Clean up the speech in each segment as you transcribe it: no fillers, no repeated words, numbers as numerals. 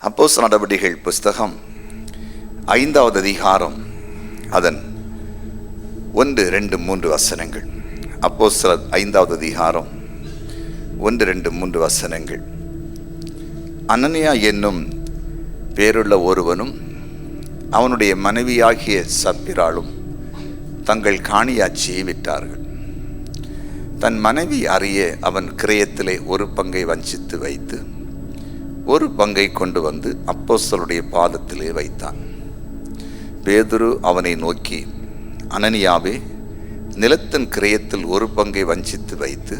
அப்போஸ்தலர் நடவடிக்கைகள் புஸ்தகம் 5வது அதிகாரம் அதன் 1, 2, 3 வசனங்கள். அப்போஸ்தலர் 5வது அதிகாரம் 1, 2, 3 வசனங்கள். அனனியா என்னும் பேருள்ள ஒருவனும் அவனுடைய மனைவியாகிய சப்பிராளும் தங்கள் காணியாட்சியை விட்டார்கள். தன் மனைவி அறிய அவன் கிரயத்திலே ஒரு பங்கை வஞ்சித்து வைத்து ஒரு பங்கை கொண்டு வந்து அப்போஸ்தலருடைய பாதத்திலே வைத்தான். பேதுரு அவனை நோக்கி, அனனியாவே, நிலத்தின் கிரயத்தில் ஒரு பங்கை வஞ்சித்து வைத்து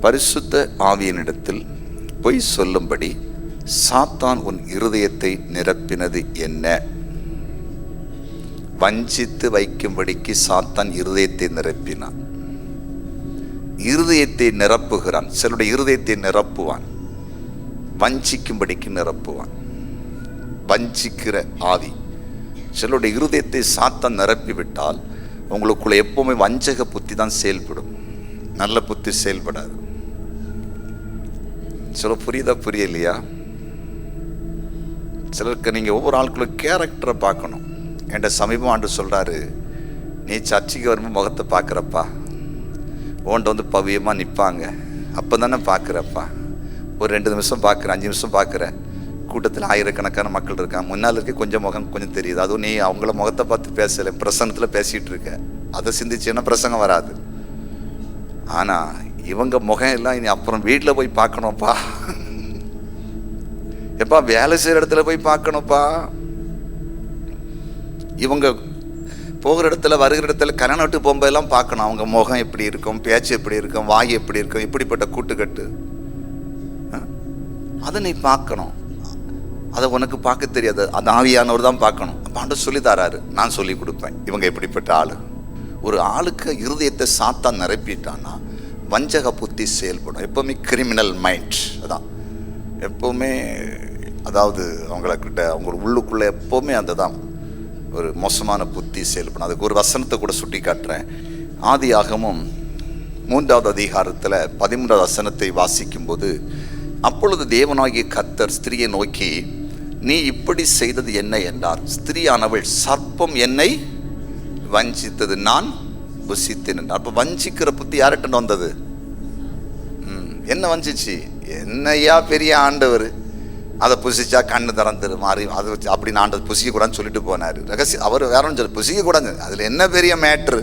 பரிசுத்த ஆவியனிடத்தில் பொய் சொல்லும்படி சாத்தான் உன் இருதயத்தை நிரப்பினது என்ன? வஞ்சித்து வைக்கும்படிக்கு சாத்தான் இருதயத்தை நிரப்பினான். இருதயத்தை நிரப்புகிறான். சிலருடைய இருதயத்தை நிரப்புவான், வஞ்சிக்கும்படிக்கு நிரப்புவான். வஞ்சிக்கிற ஆவி சிலருடைய இருதயத்தை சாத்தான் நிரப்பிவிட்டால் உங்களுக்குள்ள எப்பவுமே வஞ்சக புத்தி தான் செயல்படும், நல்ல புத்தி செயல்படாது. சில புரியலையா? சிலருக்கு நீங்க ஒவ்வொரு ஆளுக்குள்ள கேரக்டரை பார்க்கணும். என்கிட்ட சமீபம் ஆண்டு சொல்றாரு, நீ சர்ச்சைக்கு வரும்போது முகத்தை பார்க்குறப்பா, ஓன்ட்ட வந்து பவியமாக நிற்பாங்க, அப்போ தானே பார்க்குறப்பா. ஒரு 2 நிமிஷம் பார்க்குறேன், 5 நிமிஷம் பார்க்குறேன், கூட்டத்தில் ஆயிரக்கணக்கான மக்கள் இருக்காங்க, முன்னால் இருக்க கொஞ்சம் முகம் கொஞ்சம் தெரியுது. அதுவும் நீ அவங்கள முகத்தை பார்த்து பேசலை, பிரசங்கத்தில் பேசிகிட்டு இருக்க, அதை சிந்திச்சேன்னா பிரசங்கம் வராது. ஆனால் இவங்க முகம் எல்லாம் இனி அப்புறம் வீட்டில் போய் பார்க்கணும்ப்பா, எப்பா வேலை செய்கிற இடத்துல போய் பார்க்கணும்ப்பா. இவங்க போகிற இடத்துல வருகிற இடத்துல கல்யாணம் விட்டு போகும்போதெல்லாம் பார்க்கணும், அவங்க முகம் எப்படி இருக்கும், பேச்சு எப்படி இருக்கும், வாய் எப்படி இருக்கும், இப்படிப்பட்ட கூட்டுக்கட்டு அதை நீ பார்க்கணும். அதை உனக்கு பார்க்க தெரியாது, அது ஆவியானவர் தான் பார்க்கணும். ஆண்டவர் சொல்லி தராரு, நான் சொல்லி கொடுப்பேன். இவங்க எப்படிப்பட்ட ஆளு. ஒரு ஆளுக்கு இருதயத்தை சாத்தான் நிரப்பிட்டான்னா வஞ்சக புத்தி செயல்படும். எப்பவுமே கிரிமினல் மைண்ட் அதான் எப்பவுமே, அதாவது அவங்கக்கிட்ட அவங்க உள்ளுக்குள்ளே எப்பவுமே அந்த தான் ஒரு மோசமான புத்தி செயல்படும். அதுக்கு ஒரு வசனத்தை கூட சுட்டி காட்டுறேன். ஆதியாகமம் 3வது அதிகாரத்தில் 13வது வசனத்தை வாசிக்கும்போது, அப்பொழுது தேவனாகிய கர்த்தர் ஸ்திரியை நோக்கி, நீ இப்படி செய்தது என்ன என்றார். ஸ்திரியானவள், சர்ப்பம் என்னை வஞ்சித்தது, நான் புசித்தேன் என்றார். அப்போ வஞ்சிக்கிற புத்தி யார்கிட்ட வந்தது? என்ன வஞ்சிச்சு? என்னையா பெரிய ஆண்டவர், அதை புசிச்சா கண்ணு திறந்துரு மாறி அதை வச்சு அப்படின்னு ஆண்டது புசிக்கக்கூடாதுன்னு சொல்லிட்டு போனார். ரகசியம் அவர் வேற ஒன்று சொல்லி புசிக்கக்கூடாது, அதில் என்ன பெரிய மேட்ரு,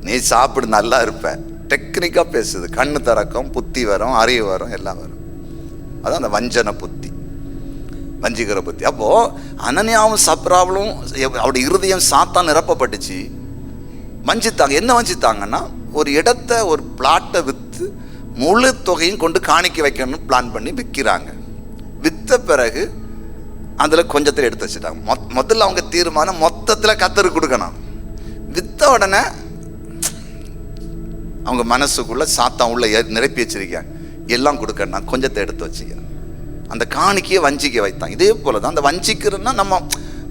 நீ சாப்பிடு நல்லா இருப்ப. டெக்னிக்காக பேசுது, கண்ணு திறக்கும், புத்தி வரும், அறிவு வரும், எல்லாம் வரும். அதான் அந்த வஞ்சன புத்தி, வஞ்சிக்கிற புத்தி. அப்போது அனனியாவும் சப்ராவலும் அவருடைய இருதயம் சாத்தான் நிரப்பப்பட்டுச்சு, வஞ்சித்தாங்க. என்ன வஞ்சித்தாங்கன்னா, ஒரு இடத்த ஒரு பிளாட்டை விற்று முழு தொகையும் கொண்டு காணிக்க வைக்கணும்னு பிளான் பண்ணி விற்கிறாங்க. விற்ற பிறகு அதில் கொஞ்சத்தில் எடுத்து வச்சுட்டாங்க. முதல்ல அவங்க தீர்மானம் மொத்தத்தில் கர்த்தருக்கு கொடுக்கணும். விற்ற உடனே அவங்க மனசுக்குள்ளே சாத்தான் உள்ள நிரப்பி வச்சிருக்காங்க, எல்லாம் கொடுக்க, நான் கொஞ்சத்தை எடுத்து வச்சுக்கிறேன். அந்த காணிக்கையை வஞ்சிக்க வைத்தான். இதே போல தான் அந்த வஞ்சிக்கிறதுனா நம்ம,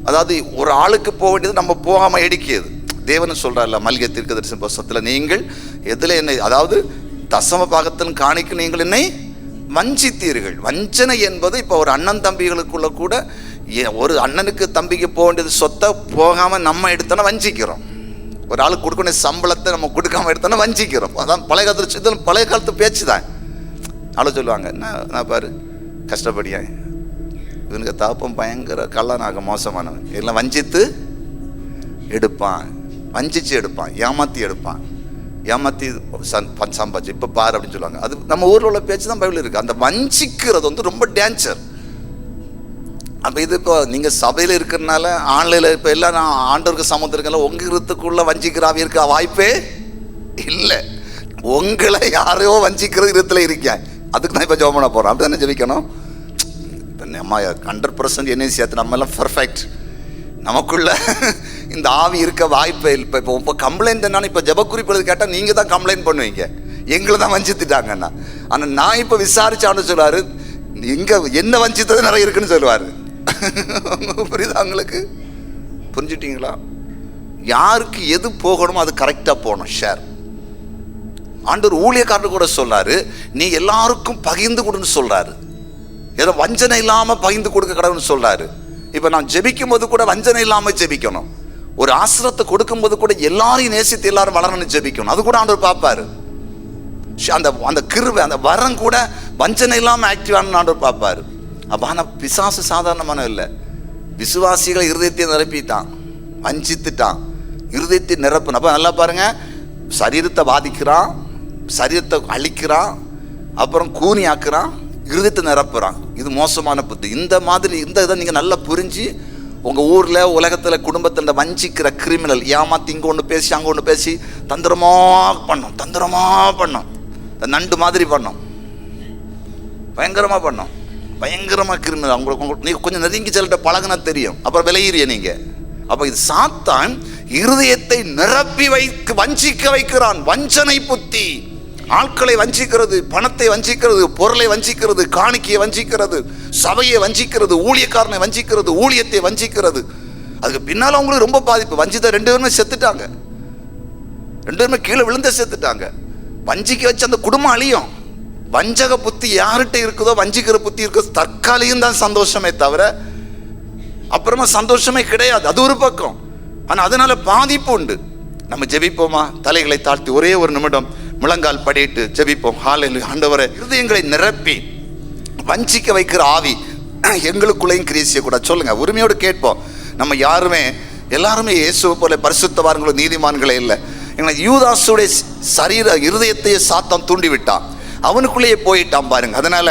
அதாவது ஒரு ஆளுக்கு போக வேண்டியது நம்ம போகாமல் எடுக்கியது. தேவன் சொல்கிறார்ல மல்கியா தீர்க்கதரிசன புஸ்தகத்தில், நீங்கள் எதில் என்னை, அதாவது தசம பாகத்தின் காணிக்கு நீங்கள் என்னை வஞ்சித்தீர்கள். வஞ்சனை என்பது இப்போ ஒரு அண்ணன் தம்பிகளுக்குள்ள கூட, ஒரு அண்ணனுக்கு தம்பிக்கு போக வேண்டியது சொத்தை போகாமல் நம்ம எடுத்தோன்னா வஞ்சிக்கிறோம். ஒரு ஆளுக்கு கொடுக்க வேண்டிய சம்பளத்தை நம்ம கொடுக்காம எடுத்தோன்னா வஞ்சிக்கிறோம். அதான் பழைய காலத்து, இது பழைய காலத்து பேச்சு தான். ஆளு சொல்லுவாங்க, நான் பாரு கஷ்டப்படியா, இவனுக்கு தாப்பம் பயங்கர கள்ளனாக மோசமானவன், எல்லாம் வஞ்சித்து எடுப்பான், வஞ்சிச்சு எடுப்பான், ஏமாற்றி எடுப்பான், ஏமாற்றி சம்பாதிச்சு இப்போ பாரு அப்படின்னு சொல்லுவாங்க. அது நம்ம ஊரில் உள்ள பேச்சு தான் பைபிள் இருக்குது. அந்த வஞ்சிக்கிறது வந்து ரொம்ப டேஞ்சர். அப்போ இது இப்போ நீங்கள் சபையில் இருக்கிறதுனால, ஆன்லைனில் இப்போ எல்லாம் நான் ஆண்டவருக்கு சமத்துருக்கல, உங்கள் இருத்துக்குள்ள வஞ்சிக்கிறாவே இருக்க வாய்ப்பே இல்லை. உங்களை யாரையோ வஞ்சிக்கிறது இருத்தில் இருக்கேன், அதுக்கு நான் இப்போ ஜெபம் பண்ண போகிறேன். அப்படி தானே ஜெபிக்கணும். இப்போ நம்ம 100% என்னையும் சேர்த்து நம்ம எல்லாம் பர்ஃபெக்ட், நமக்குள்ள இந்த ஆவி இருக்க வாய்ப்பே இல்லை. இப்போ கம்ப்ளைண்ட் என்னன்னா, இப்போ ஜெப குறிப்பு கேட்டால் நீங்கள் தான் கம்ப்ளைண்ட் பண்ணுவீங்க, எங்களை தான் வஞ்சித்துட்டாங்கண்ணா. ஆனால் நான் இப்போ விசாரிச்சான்னு சொல்லுவார், இங்கே என்ன வஞ்சித்தது நிறைய இருக்குன்னு சொல்லுவார். புரியுதா உங்களுக்கு? புரிஞ்சுட்டீங்களா? யாருக்கு எது போகணுமோ அது கரெக்டாக போகணும். ஷேர். ஆண்டவர் ஊழியக்காரர் கூட சொல்றாரு, நீ எல்லாருக்கும் பகிர்ந்து கொடுன்னு சொல்றாரு. ஏதோ வஞ்சனை இல்லாம பகிர்ந்து கொடுக்க கடவுள்னு சொல்றாரு. இப்ப நான் ஜெபிக்கும் போது கூட வஞ்சனை இல்லாம ஜெபிக்கணும். ஒரு ஆசிரத்தை கொடுக்கும் போது கூட எல்லாரையும் நேசித்து எல்லாரும் வளரணும்னு ஜெபிக்கணும். அது கூட ஆண்டவர் பார்ப்பாரு. அந்த அந்த கிருபை, அந்த வரம் கூட வஞ்சனை இல்லாம ஆக்டிவான ஆண்டவர் பார்ப்பாரு. அப்ப ஆனா பிசாசு சாதாரணமான இல்லை. விசுவாசிகளை இருதயத்தை நிரப்பிட்டான், வஞ்சித்துட்டான், இருதயத்தை நிரப்புன. அப்ப நல்லா பாருங்க, சரீரத்தை பாதிக்கிறான், சரீரத்தை அழிக்கிறான், அப்புறம் கூனி ஆக்குறான், இருதயத்தை நிரப்புறான். இது மோசமான புத்தி. இந்த மாதிரி இந்த இதை நீங்க நல்லா புரிஞ்சு உங்க ஊர்ல, உலகத்துல, குடும்பத்துல வஞ்சிக்கிற கிரிமினல் ஏமாத்தி இங்க ஒண்ணு பேசி அங்க ஒண்ணு பேசி தந்திரமா பண்ணும், நண்டு மாதிரி பண்ணும், பயங்கரமா பண்ணும், பயங்கரமா கிரிமினல். உங்களுக்கு நீங்க கொஞ்சம் நெருங்கி செல்லிட்ட பழகுனா தெரியும், அப்புறம் விளையிறிய நீங்க. அப்ப இது சாத்தான் இருதயத்தை நிரப்பி வஞ்சிக்க வைக்கிறான். வஞ்சனை புத்தி, ஆட்களை வஞ்சிக்கிறது, பணத்தை வஞ்சிக்கிறது, பொருளை வஞ்சிக்கிறது, காணிக்கையை வஞ்சிக்கிறது, சபையை வஞ்சிக்கிறது, ஊழியக்காரனை வஞ்சிக்கிறது, ஊழியத்தை வஞ்சிக்கிறது. அதுக்கு பின்னால அவங்களுக்கு ரொம்ப பாதிப்பு. வஞ்சித்த 2 பேருமே செத்துட்டாங்க, 2 பேருமே கீழே விழுந்த செத்துட்டாங்க. வஞ்சிக்க வச்சு அந்த குடும்பம் அழியும். வஞ்சக புத்தி யார்கிட்ட இருக்குதோ, வஞ்சிக்கிற புத்தி இருக்குதோ, தற்காலிகம் தான் சந்தோஷமே தவிர அப்புறமா சந்தோஷமே கிடையாது. அது ஒரு பக்கம். ஆனா அதனால பாதிப்பு உண்டு. நம்ம ஜெபிப்போமா? தலைகளை தாழ்த்தி ஒரே ஒரு நிமிடம் முழங்கால் படிட்டு ஜெபிப்போம். ஹல்லேலூயா. ஆண்டவரே, இருதயங்களை நிரப்பி வஞ்சிக்க வைக்கிற ஆவி எங்களுக்குள்ளேயும் கிரியை செய்யக்கூடாது. சொல்லுங்க, உரிமையோடு கேட்போம். நம்ம எல்லாருமே இயேசுவை போல பரிசுத்தவான்களும் நீதிமான்களே இல்லை. யூதாசுடைய சரீர இருதயத்தையே சாத்தான் தூண்டி விட்டான், அவனுக்குள்ளேயே போயிட்டான் பாருங்க. அதனால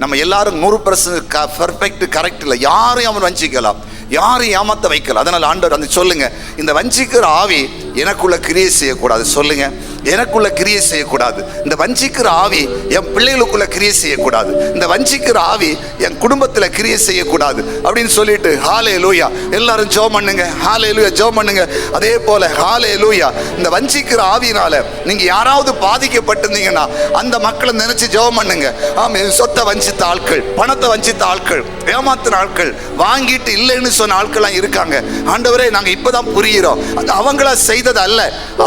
நம்ம எல்லாரும் 100% பெர்ஃபெக்ட் கரெக்ட் இல்லை. யாரையும் அவன் வஞ்சிக்கலாம், யாரையும் ஏமாத்த வைக்கலாம். அதனால ஆண்டவர் அந்த சொல்லுங்க, இந்த வஞ்சிக்கிற ஆவி எனக்குள்ள கிரியை செய்யக்கூடாது. சொல்லுங்க, எனக்குள்ள கிரியை செய்யக்கூடாது. இந்த வஞ்சிக்கிற ஆவி என் பிள்ளைகளுக்குள்ள கிரியை செய்யக்கூடாது. இந்த வஞ்சிக்கிற ஆவி என் குடும்பத்துல கிரியை செய்யக்கூடாது அப்படின்னு சொல்லிட்டு ஹல்லேலூயா எல்லாரும் ஜெபம் பண்ணுங்க. ஹல்லேலூயா ஜெபம் பண்ணுங்க. அதே போல ஹல்லேலூயா, இந்த வஞ்சிக்கிற ஆவியினால நீங்க யாராவது பாதிக்கப்பட்டிருந்தீங்கன்னா அந்த மக்களை நினைச்சு ஜெபம் பண்ணுங்க. ஆமா, சொத்தை வஞ்சித்த ஆட்கள், பணத்தை வஞ்சித்த ஆட்கள், ஏமாத்தின ஆட்கள், வாங்கிட்டு இல்லைன்னு சொன்ன ஆட்கள்லாம் இருக்காங்க. ஆண்டவரே, நாங்க இப்பதான் புரிகிறோம், அது அவங்களா செய்தது அல்ல.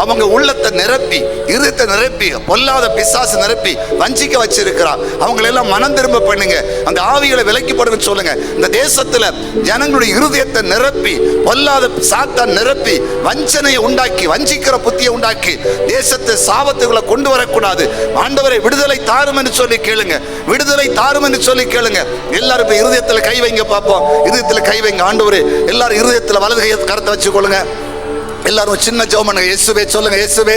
அவங்க உள்ளத்தை நிரப்பி, இருதயத்தை நிரப்பி, பொல்லாத பிசாசு நிரப்பி வஞ்சிக்க வச்சிருக்கிறார். அவங்களெல்லாம் மனம் திரும்ப பண்ணுங்க, அந்த ஆவிகளை விலக்கி போடுங்க. சொல்லுங்க, இந்த தேசத்துல ஜனங்களுடைய இருதயத்தை நிரப்பி, பொல்லாத சாத்தான் நிரப்பி, வஞ்சனையை உண்டாக்கி, வஞ்சிக்கிற புத்தியை உண்டாக்கி தேசத்தை சாபத்துக்குள்ள கொண்டு வரக்கூடாது. ஆண்டவரை விடுதலை தாரும் என்று சொல்லி கேளுங்க, விடுதலை தாரும் என்று சொல்லி கேளுங்க. எல்லாரும் இப்ப இருதயத்துல கை வைங்க பார்ப்போம். இருதயத்துல கை வைங்க. ஆண்டவரே, எல்லாரும் இருதயத்துல வலது கையை கரத்தை வச்சுக்கொள்ளுங்க. எல்லாரும் சின்ன ஜெபம் பண்ணுங்க. இயேசுவே சொல்லுங்க, இயேசுவே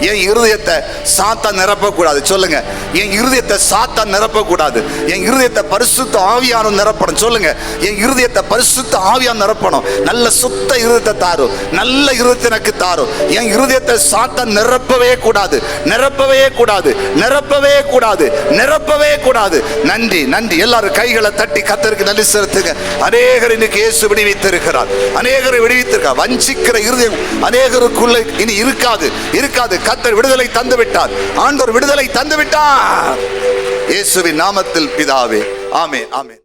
என் இருதயத்தை சாத்தான் நிரப்பக்கூடாது. சொல்லுங்க, என் இருதயத்தை சாத்தான் நிரப்பக்கூடாது. என் இருதயத்தை பரிசுத்த ஆவியானவர் நிரப்பணும். சொல்லுங்க, என் இருதயத்தை பரிசுத்த ஆவியானவர் நிரப்பணும். நல்ல சுத்த இருதயத்தை தாரும், நல்ல இருதயத்தை எனக்கு தாரும். என் இருதயத்தை சாத்தான் நிரப்பவே கூடாது, நிரப்பவே கூடாது, நிரப்பவே கூடாது, நிரப்பவே கூடாது. நன்றி, நன்றி. எல்லாரும் கைகளை தட்டி கர்த்தருக்கு நன்றி செலுத்துங்க. அநேகர் இன்னைக்கு இயேசு விடுவித்திருக்கிறார், அநேகரை விடுவித்திருக்கிறார். வஞ்சிக்கிற இருதயம் அநேகருக்குள்ள இனி இருக்காது. கர்த்தர் விடுதலை தந்து விட்டார், ஆண்டவர் விடுதலை தந்து விட்டார். இயேசுவின் நாமத்தில் பிதாவே, ஆமென், ஆமென்.